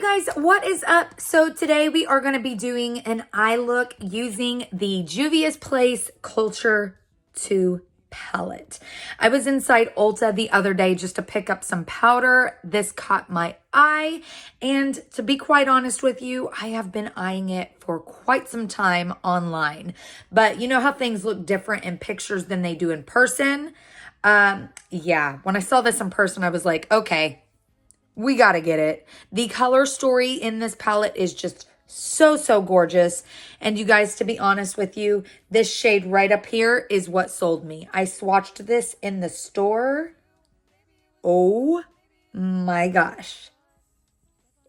guys, what is up? So today we are going to be doing an eye look using the Juvia's Place Culture 2 palette. I was inside Ulta the other day just to pick up some powder. This caught my eye, and to be quite honest with you, I have been eyeing it for quite some time online. But you know how things look different in pictures than they do in person? Yeah, when I saw this in person, I was like, okay, we got to get it. The color story in this palette is just so gorgeous. And you guys, to be honest with you, this shade right up here is what sold me. I swatched this in the store. Oh my gosh.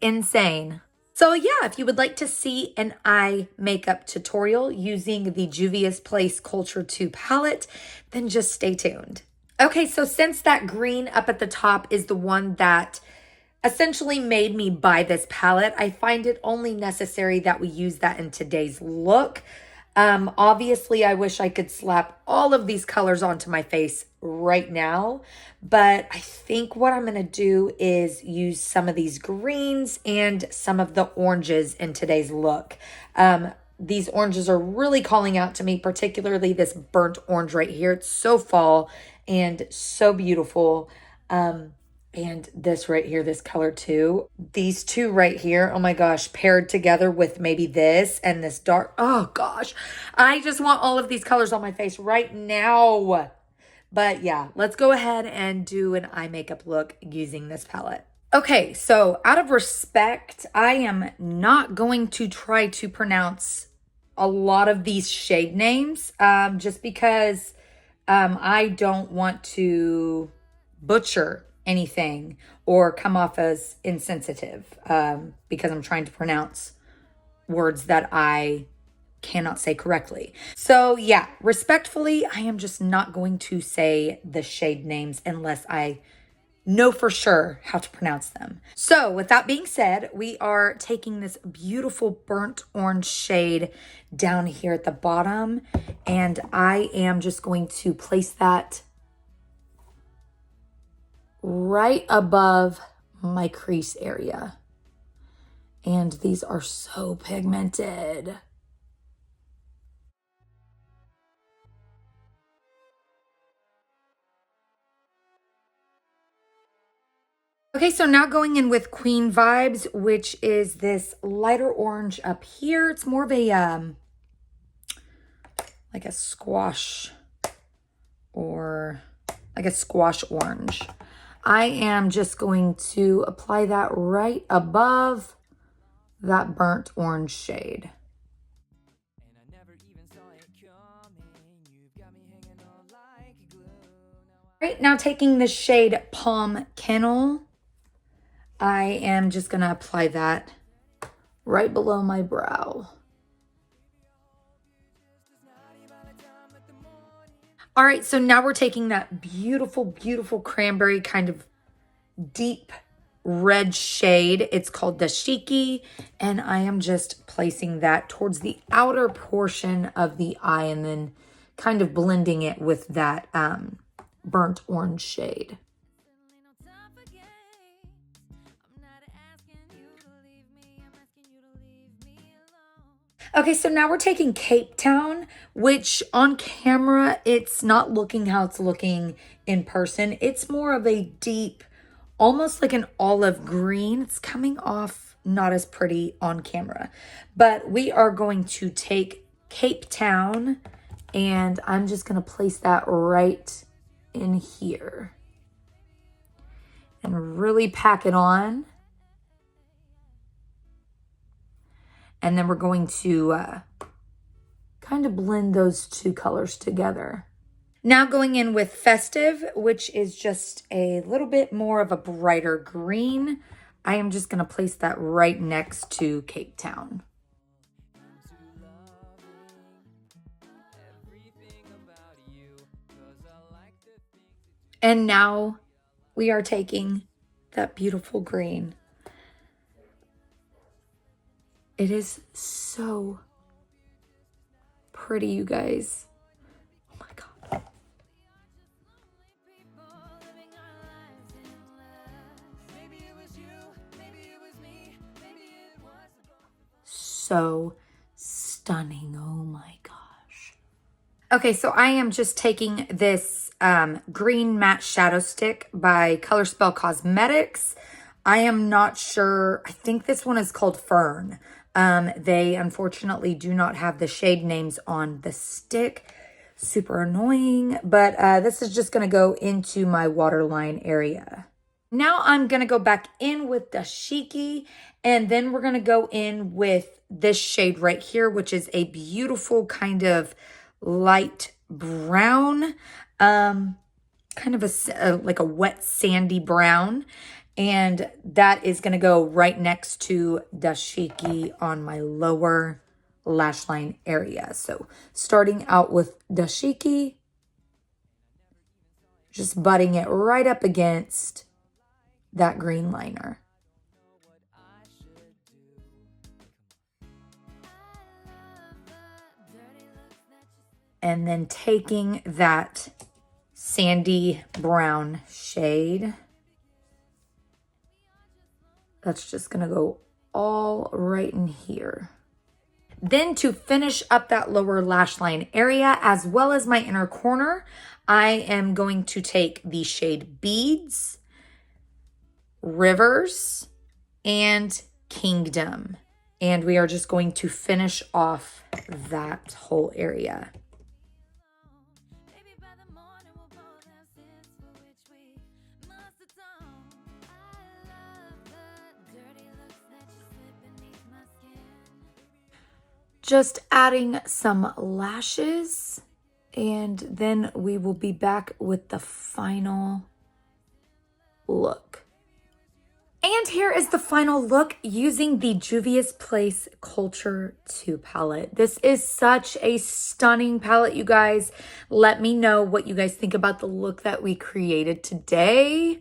Insane. So yeah, if you would like to see an eye makeup tutorial using the Juvia's Place Culture 2 palette, then just stay tuned. Okay, so since that green up at the top is the one that essentially made me buy this palette, I find it only necessary that we use that in today's look. Obviously, I wish I could slap all of these colors onto my face right now, but I think what I'm going to do is use some of these greens and some of the oranges in today's look. These oranges are really calling out to me, particularly this burnt orange right here. It's so fall and so beautiful. And this right here, this color too. These two right here, oh my gosh, paired together with maybe this and this dark. Oh gosh, I just want all of these colors on my face right now. But yeah, let's go ahead and do an eye makeup look using this palette. Okay, so out of respect, I am not going to try to pronounce a lot of these shade names just because I don't want to butcher anything or come off as insensitive because I'm trying to pronounce words that I cannot say correctly. So yeah, respectfully, I am just not going to say the shade names unless I know for sure how to pronounce them. So with that being said, we are taking this beautiful burnt orange shade down here at the bottom, and I am just going to place that right above my crease area. And these are so pigmented. Okay, so now going in with Queen Vibes, which is this lighter orange up here. It's more of a, like a squash or like a squash orange. I am just going to apply that right above that burnt orange shade. Right, now taking the shade Palm Kennel, I am just going to apply that right below my brow. All right, so now we're taking that beautiful cranberry kind of deep red shade. It's called Dashiki, and I am just placing that towards the outer portion of the eye and then kind of blending it with that burnt orange shade. Okay, so now we're taking Cape Town, which on camera, it's not looking how it's looking in person. It's more of a deep, almost like an olive green. It's coming off not as pretty on camera. But we are going to take Cape Town, and I'm just going to place that right in here. And really pack it on. And then we're going to kind of blend those two colors together. Now going in with Festive, which is just a little bit more of a brighter green. I am just going to place that right next to Cape Town. And now we are taking that beautiful green. It is so pretty, you guys. Oh my God. so stunning. Oh my gosh. Okay, so I am just taking this green matte shadow stick by Colorspell Cosmetics. I am not sure. I think this one is called Fern. They unfortunately do not have the shade names on the stick. Super annoying, but this is just going to go into my waterline area. Now I'm going to go back in with Dashiki, and then we're going to go in with this shade right here, which is a beautiful kind of light brown, kind of like a wet sandy brown. And that is going to go right next to Dashiki on my lower lash line area. So starting out with Dashiki, just butting it right up against that green liner. And then taking that sandy brown shade, that's just gonna go all right in here. Then to finish up that lower lash line area, as well as my inner corner, I am going to take the shade Beads, Rivers, and Kingdom. And we are just going to finish off that whole area. Just adding some lashes, and then we will be back with the final look. And here is the final look using the Juvia's Place Culture 2 palette. This is such a stunning palette, you guys. Let me know what you guys think about the look that we created today.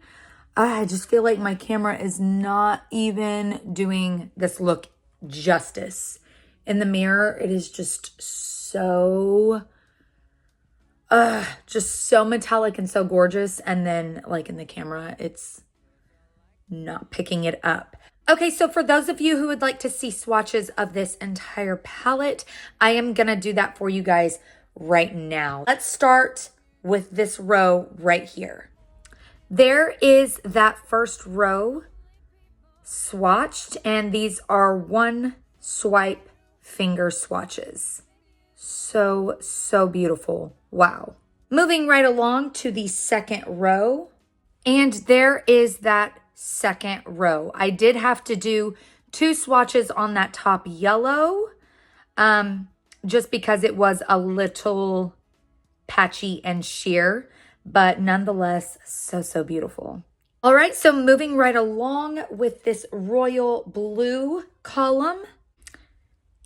I just feel like my camera is not even doing this look justice. In the mirror, it is just so metallic and so gorgeous. And then like in the camera, it's not picking it up. Okay, so for those of you who would like to see swatches of this entire palette, I am gonna do that for you guys right now. Let's start with this row right here. There is that first row swatched, and these are one swipe finger swatches. So beautiful. Wow. Moving right along to the second row, and there is that second row. I did have to do 2 swatches on that top yellow, just because it was a little patchy and sheer, but nonetheless, so beautiful. All right, so moving right along with this royal blue column.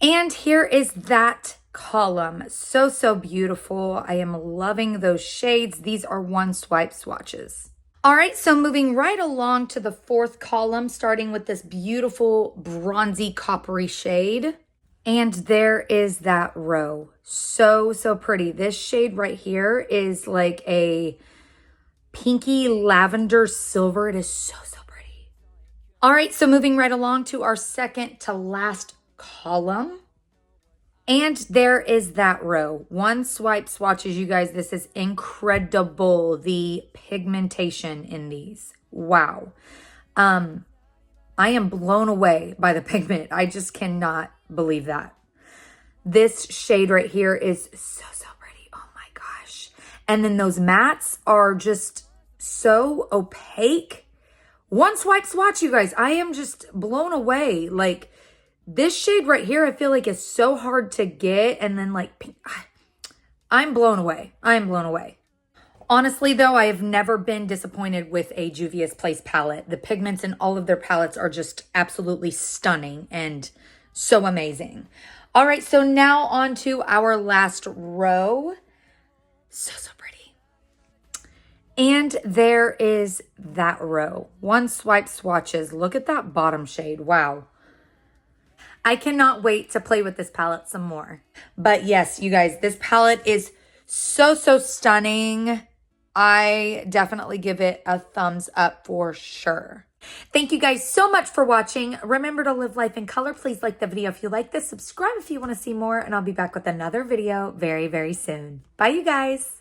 And here is that column. So beautiful. I am loving those shades. These are one swipe swatches. All right, so moving right along to the fourth column, starting with this beautiful bronzy coppery shade. And there is that row. So pretty. This shade right here is like a pinky lavender silver. It is so pretty. All right, so moving right along to our second to last column. And there is that row. One swipe swatches, you guys. This is incredible. The pigmentation in these. Wow. I am blown away by the pigment. I just cannot believe that. This shade right here is so pretty. Oh my gosh. And then those mattes are just so opaque. One swipe swatch, you guys. I am just blown away. Like, this shade right here, I feel like is so hard to get. And then like, I'm blown away. I am blown away. Honestly though, I have never been disappointed with a Juvia's Place palette. The pigments in all of their palettes are just absolutely stunning and so amazing. All right, so now on to our last row. So pretty. And there is that row. One swipe swatches. Look at that bottom shade. Wow. I cannot wait to play with this palette some more. But yes, you guys, this palette is so stunning. I definitely give it a thumbs up for sure. Thank you guys so much for watching. Remember to live life in color. Please like the video if you like this. Subscribe if you want to see more, and I'll be back with another video very, very soon. Bye, you guys.